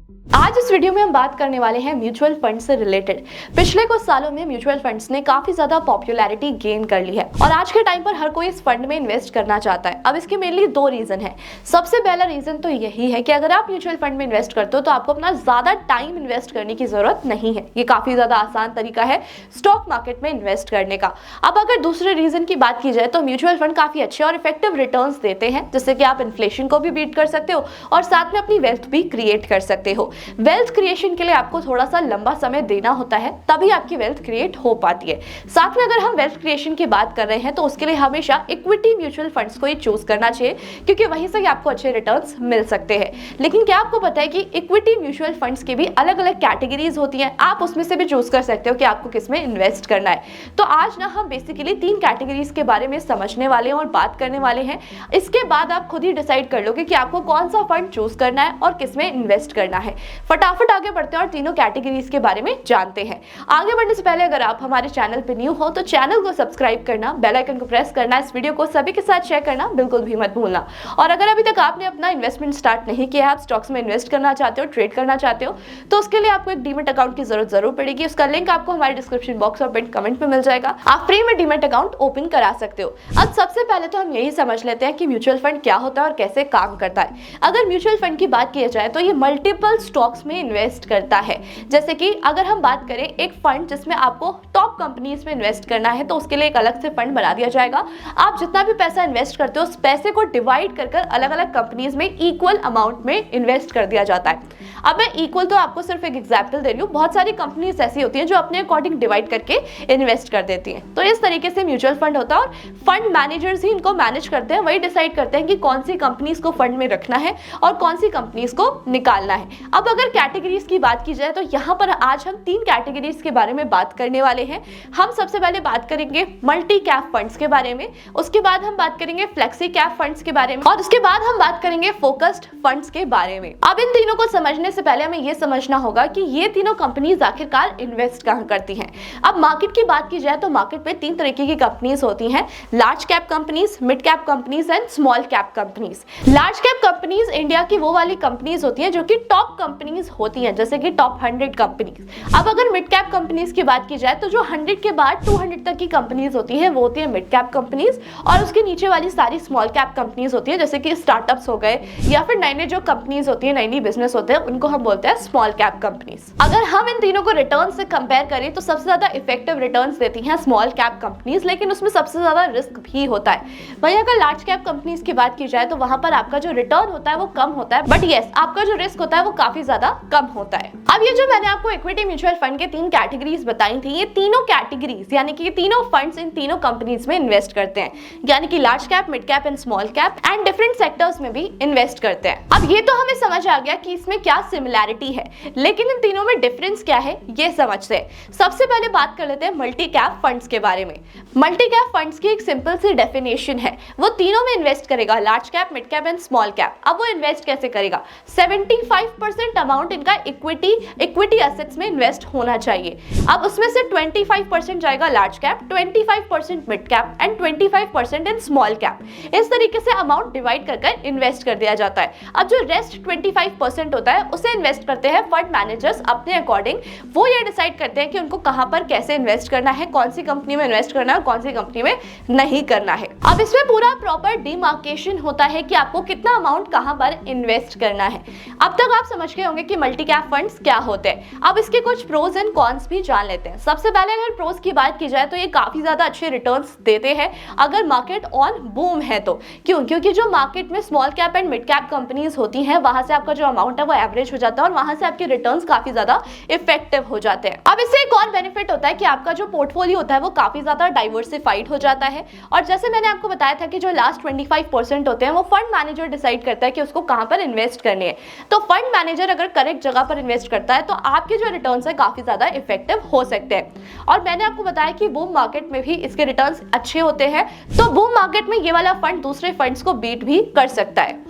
आज इस वीडियो में हम बात करने वाले हैं म्यूचुअल फंड से रिलेटेड। पिछले कुछ सालों में म्यूचुअल फंड्स ने काफी ज्यादा पॉपुलैरिटी गेन कर ली है और आज के टाइम पर हर कोई इस फंड में इन्वेस्ट करना चाहता है। अब इसके मेनली दो रीजन है। सबसे पहला रीजन तो यही है कि अगर आप म्यूचुअल फंड में इन्वेस्ट करते हो तो आपको अपना ज्यादा टाइम इन्वेस्ट करने की जरूरत नहीं है। ये काफी ज्यादा आसान तरीका है स्टॉक मार्केट में इन्वेस्ट करने का। अब अगर दूसरे रीजन की बात की जाए तो म्यूचुअल फंड काफी अच्छे और इफेक्टिव रिटर्न्स देते हैं, जिससे कि आप इन्फ्लेशन को भी बीट कर सकते हो और साथ में अपनी वेल्थ भी क्रिएट कर सकते हो। वेल्थ क्रिएशन के लिए आपको थोड़ा सा लंबा समय देना होता है, तभी आपकी वेल्थ क्रिएट हो पाती है। साथ में अगर हम वेल्थ क्रिएशन की बात कर रहे हैं तो उसके लिए हमेशा इक्विटी म्यूचुअल फंड्स को ही चूज करना चाहिए, क्योंकि वहीं से आपको अच्छे रिटर्न्स मिल सकते हैं। लेकिन क्या आपको पता है कि इक्विटी म्यूचुअल फंड्स की भी अलग अलग कैटेगरीज होती हैं, आप उसमें से भी चूज कर सकते हो कि आपको किसमें इन्वेस्ट करना है। तो आज ना हम बेसिकली 3 कैटेगरीज के बारे में समझने वाले हैं और बात करने वाले हैं। इसके बाद आप खुद ही डिसाइड कर लोगे कि आपको कौन सा फंड चूज करना है और किसमें इन्वेस्ट करना है। फटाफट आगे बढ़ते हैं और तीनों कैटेगरीज के बारे में जानते हैं। आगे बढ़ने से पहले अगर आप हमारे चैनल पे न्यू हो तो चैनल को सब्सक्राइब करना, बेल आइकन को प्रेस करना, इस वीडियो को सभी के साथ शेयर करना बिल्कुल भी मत भूलना। और अगर अभी तक आपने अपना इन्वेस्टमेंट स्टार्ट नहीं किया है, आप स्टॉक्स में इन्वेस्ट करना चाहते हो, ट्रेड करना चाहते हो, तो उसके लिए आपको एक डीमैट अकाउंट की जरूरत जरूर पड़ेगी। उसका लिंक आपको हमारे डिस्क्रिप्शन बॉक्स और पिन कमेंट पे मिल जाएगा। आप फ्री में डीमैट अकाउंट ओपन करा सकते हो। अब सबसे पहले तो हम यही समझ लेते हैं कि म्यूचुअल फंड क्या होता है और कैसे काम करता है। अगर म्यूचुअल फंड की बात की जाए तो ये मल्टीपल स्टॉक्स में इन्वेस्ट करता है। जैसे कि अगर हम बात करें एक फंड जिसमें आपको टॉप कंपनीज में इन्वेस्ट करना है तो उसके लिए एक अलग से फंड बना दिया जाएगा। आप जितना भी पैसा इन्वेस्ट करते हो उस पैसे को डिवाइड कर अलग अलग कंपनीज में इक्वल अमाउंट में इन्वेस्ट कर दिया जाता है। अब मैं इक्वल तो आपको सिर्फ एक एग्जांपल दे रही हूँ, बहुत सारी कंपनीज ऐसी होती हैं जो अपने अकॉर्डिंग डिवाइड करके इन्वेस्ट कर देती हैं। तो इस तरीके से म्यूचुअल फंड होता है और फंड मैनेजर्स ही इनको मैनेज करते हैं, वही डिसाइड करते हैं कि कौन सी कंपनीज को फंड में रखना है और कौन सी कंपनीज को निकालना है। अब अगर कैटेगरीज की बात की जाए तो यहाँ पर आज हम 3 कैटेगरीज के बारे में बात करने वाले हैं। हम सबसे पहले बात करेंगे मल्टी कैप फंड्स के बारे में, उसके बाद हम बात करेंगे फ्लेक्सी कैप फंड्स के बारे में और उसके बाद हम बात करेंगे फोकस्ड फंड्स के बारे में। अब इन तीनों को समझने से पहले हमें यह समझना होगा कि ये तीनों कंपनीज आखिरकार इन्वेस्ट कहां करती हैं। अब मार्केट की बात की जाए तो मार्केट में 3 तरीके की कंपनीज होती हैं: large cap companies, mid cap companies and small cap companies. Large cap companies India की वो वाली कंपनीज होती हैं जो कि टॉप कंपनीज होती हैं, जैसे कि टॉप 100 कंपनीज। अब अगर मिड कैप कंपनीज की बात की जाए तो जो 100 के बाद 200 तक की कंपनीज होती है वो होती है मिड कैप कंपनीज, और उसके नीचे वाली सारी स्मॉल कैप कंपनीज होती है, जैसे कि स्टार्टअप्स हो गए या फिर नई नई जो कंपनीज होती है, नई नई बिजनेस होते हैं, उनको हम बोलते हैं स्मॉल कैप कंपनीज। अगर हम इन तीनों को रिटर्न से कंपेयर करें तो सबसे ज्यादा इफेक्टिव रिटर्न्स देती हैं स्मॉल कैप कंपनीज, लेकिन उसमें सबसे ज्यादा रिस्क भी होता है। वहीं अगर लार्ज कैप कंपनीज की बात की जाए तो वहां पर आपका जो रिटर्न होता है वो कम होता है, बट यस आपका जो रिस्क होता है वो काफी ज्यादा कम होता है। अब ये जो मैंने आपको इक्विटी म्यूचुअल फंड के 3 कैटेगरीज बताई थी, ये तीनों कैटेगरीज यानी कि ये तीनों फंड्स इन तीनों कंपनीज में इन्वेस्ट करते हैं, यानी कि large cap, mid cap and small cap and different sectors में भी इन्वेस्ट करते हैं। अब ये तो हमें समझ आ गया कि इसमें क्या सिमिलैरिटी है, लेकिन इन तीनों में डिफरेंस क्या है ये समझते हैं। सबसे पहले बात कर लेते हैं मल्टी कैप फंड्स के बारे में। मल्टी कैप फंड्स की एक सिंपल सी डेफिनेशन है, वो तीनों में इन्वेस्ट करेगा, large cap, mid cap and small cap. अब वो इन्वेस्ट कैसे करेगा? 75% अमाउंट इनका इक्विटी एसेट्स में इन्वेस्ट होना चाहिए। अब उसमें से 25% जाएगा large cap, 25% mid cap and 25% in small cap. इस तरीके से अमाउंट डिवाइड कर इन्वेस्ट कर दिया जाता है। अब जो रेस्ट 25% होता है उसे इन्वेस्ट करते हैं फंड मैनेजर्स अपने अकॉर्डिंग। वो ये डिसाइड करते हैं कि उनको कहां पर कैसे इन्वेस्ट करना है, कौन सी कंपनी में इन्वेस्ट करना है और कौन सी कंपनी में नहीं करना है। अब इसमें पूरा प्रॉपर डिमार्केशन होता है कि आपको कितना अमाउंट कहां पर इन्वेस्ट करना है। अब तक आप समझ गए होंगे कि मल्टी कैप फंड्स क्या होते हैं। अब इसके कुछ प्रोज एंड कॉन्स भी जान लेते हैं। सबसे पहले अगर प्रोज की बात की जाए तो ये काफी ज्यादा अच्छे रिटर्न्स देते हैं अगर मार्केट ऑन बूम है तो। क्यों? क्योंकि जो मार्केट में small cap and mid cap companies होती हैं वहां से आपका जो अमाउंट है वो एवरेज हो जाता है और वहां से आपके रिटर्न्स काफी ज्यादा इफेक्टिव हो जाते हैं। अब इससे एक और बेनिफिट होता है कि आपका जो पोर्टफोलियो होता है वो काफी ज्यादा डाइवर्सिफाइड हो जाता है। और जैसे मैंने आपको बताया था कि जो लास्ट 25% होते हैं वो फंड मैनेजर डिसाइड करता है कि उसको कहां पर इन्वेस्ट करने हैं। तो फंड मैनेजर अगर करेक्ट जगह पर इन्वेस्ट करता है तो आपके जो रिटर्न्स है काफी ज्यादा इफेक्टिव हो सकते हैं। और मैंने आपको बताया कि बूम मार्केट में भी इसके रिटर्न्स अच्छे होते हैं, तो बूम मार्केट में ये वाला फंड दूसरे फंड्स को बीट भी कर सकता है।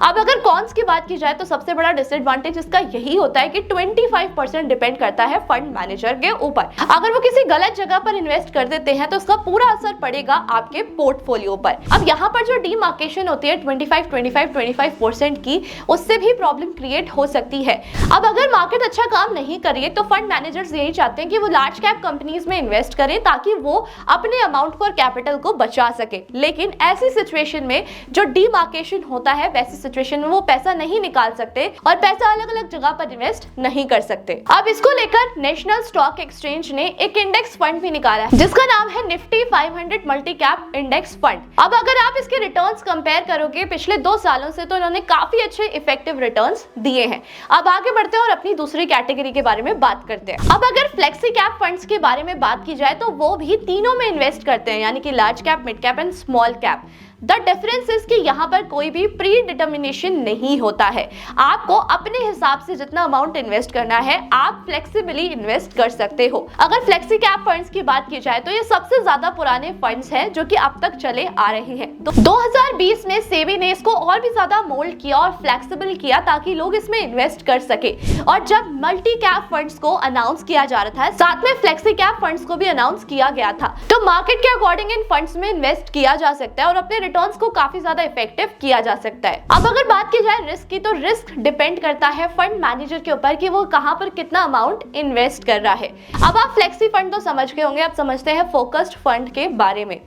अब अगर कॉन्स की बात की जाए तो सबसे बड़ा डिसएडवांटेज इसका यही होता है कि 25% डिपेंड करता है फंड मैनेजर के ऊपर। अगर वो किसी गलत जगह पर इन्वेस्ट कर देते हैं तो उसका पूरा असर पड़ेगा आपके पोर्टफोलियो पर। अब यहाँ पर जो डीमार्केशन होती है 25% की, उससे भी प्रॉब्लम क्रिएट हो सकती है। अब अगर मार्केट अच्छा काम नहीं कर रही है तो फंड मैनेजर्स यही चाहते हैं कि वो लार्ज कैप कंपनीज में इन्वेस्ट करें ताकि वो अपने अमाउंट को और कैपिटल को बचा सके। लेकिन ऐसी सिचुएशन में जो डीमार्केशन होता है, वैसी सिचुएशन में वो पैसा नहीं निकाल सकते और पैसा अलग अलग जगह पर इन्वेस्ट नहीं कर सकते। अब इसको लेकर नेशनल स्टॉक एक्सचेंज ने एक इंडेक्स फंड भी निकाला है जिसका नाम है Nifty 500 multi cap index fund. अब अगर आप इसके रिटर्न्स कंपेयर करोगे पिछले 2 सालों से तो इन्होंने काफी अच्छे इफेक्टिव रिटर्न्स दिए हैं। अब आगे बढ़ते हैं और अपनी दूसरी कैटेगरी के बारे में बात करते हैं। अब अगर फ्लेक्सी कैप फंड्स के बारे में बात की जाए तो वो भी तीनों में इन्वेस्ट करते हैं, यानी कि large cap, mid cap and small cap. The difference is कि यहाँ पर कोई भी प्री डिटर्मिनेशन नहीं होता है। आपको अपने हिसाब से जितना अमाउंट इन्वेस्ट करना है आप फ्लेक्सिबली इन्वेस्ट कर सकते हो। अगर फ्लेक्सी कैप फंड्स की बात की जाए तो ये सबसे ज्यादा पुराने फंड्स हैं जो कि अब तक चले आ रहे हैं। तो 2020 में सेबी ने इसको और भी ज्यादा मोल्ड किया और फ्लेक्सिबल किया ताकि लोग इसमें इन्वेस्ट कर सके। और जब मल्टी कैप फंड्स को अनाउंस किया जा रहा था, साथ में फ्लेक्सी कैप फंड्स को भी अनाउंस किया गया था, तो मार्केट के अकॉर्डिंग इन फंड्स में इन्वेस्ट किया जा सकता है और अपने रिटर्न्स को काफी ज्यादा इफेक्टिव किया जा सकता है। अब अगर बात की जाए रिस्क की, तो रिस्क डिपेंड करता है फंड मैनेजर के ऊपर कि वो कहां पर कितना अमाउंट इन्वेस्ट कर रहा है। अब आप फ्लेक्सी फंड तो समझ गए होंगे, अब समझते हैं फोकस्ड फंड के बारे में।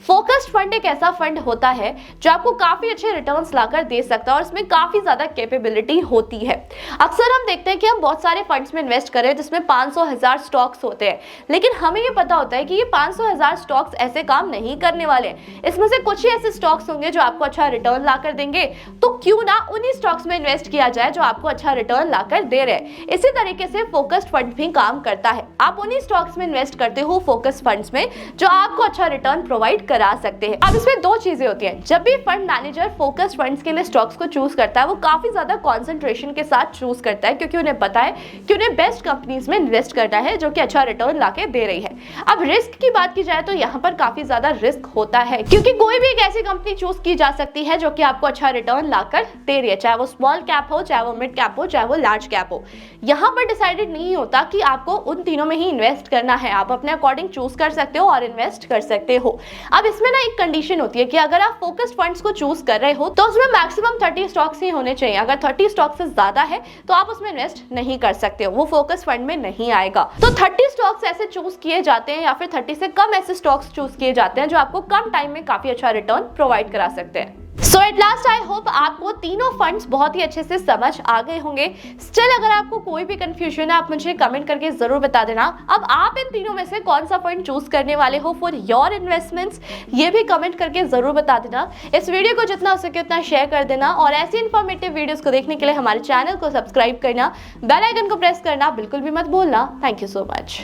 फोकस्ड फंड एक ऐसा फंड होता है जो आपको काफी अच्छे रिटर्न्स लाकर दे सकता है और इसमें काफी ज्यादा कैपेबिलिटी होती है। अक्सर हम देखते हैं कि हम बहुत सारे फंड्स में इन्वेस्ट कर रहे हैं जिसमें 500,000 स्टॉक्स होते हैं, लेकिन हमें ये पता होता है कि ये 500,000 स्टॉक्स ऐसे काम नहीं करने वाले। इसमें से कुछ ही ऐसे स्टॉक्स होंगे जो आपको अच्छा रिटर्न लाकर देंगे, तो क्यों ना उन्हीं स्टॉक्स में इन्वेस्ट किया जाए जो आपको अच्छा रिटर्न लाकर दे रहे हैं। इसी तरीके से फोकस्ड फंड भी काम करता है। आप उन्हीं स्टॉक्स में इन्वेस्ट करते हो फोकस्ड फंड्स में जो आपको अच्छा रिटर्न प्रोवाइड करा सकते हैं। अब इसमें 2 चीजें होती हैं। जब भी फंड मैनेजर फोकस्ड फंड्स के लिए स्टॉक्स को चूज करता है वो काफी ज्यादा कॉन्सेंट्रेशन के साथ चूज करता है, क्योंकि उन्हें पता है कि उन्हें बेस्ट कंपनीज में इन्वेस्ट करना है जो कि अच्छा रिटर्न लाके दे रही है। अब रिस्क की बात की जाए तो यहाँ पर काफी ज्यादा रिस्क होता है, क्योंकि कोई भी एक ऐसी कंपनी चूज की जा सकती है जो कि आपको अच्छा रिटर्न लाकर दे रही है, चाहे वो स्मॉल कैप हो, चाहे वो मिड कैप हो, चाहे वो लार्ज कैप हो। यहाँ पर डिसाइडेड नहीं होता कि आपको उन तीनों में ही इन्वेस्ट करना है। आप अपने अकॉर्डिंग चूज कर सकते हो और इन्वेस्ट कर सकते हो। अब इसमें ना एक कंडीशन होती है कि अगर आप फोकस्ड फंड्स को चूज कर रहे हो तो उसमें मैक्सिमम 30 स्टॉक्स ही होने चाहिए। अगर 30 स्टॉक्स से ज्यादा है तो आप उसमें इन्वेस्ट नहीं कर सकते हो, वो फोकस फंड में नहीं आएगा। तो 30 स्टॉक्स ऐसे चूज किए जाते हैं या फिर 30 से कम ऐसे स्टॉक्स चूज किए जाते हैं जो आपको कम टाइम में काफी अच्छा रिटर्न प्रोवाइड करा सकते हैं। सो एट लास्ट आई होप आपको तीनों फंड्स बहुत ही अच्छे से समझ आ गए होंगे। स्टिल अगर आपको कोई भी कंफ्यूजन है आप मुझे कमेंट करके जरूर बता देना। अब आप इन तीनों में से कौन सा फंड चूज करने वाले हो फॉर योर इन्वेस्टमेंट्स, ये भी कमेंट करके जरूर बता देना। इस वीडियो को जितना हो सके उतना शेयर कर देना और ऐसी इन्फॉर्मेटिव वीडियोस को देखने के लिए हमारे चैनल को सब्सक्राइब करना, बेल आइकन को प्रेस करना बिल्कुल भी मत भूलना। Thank you so much.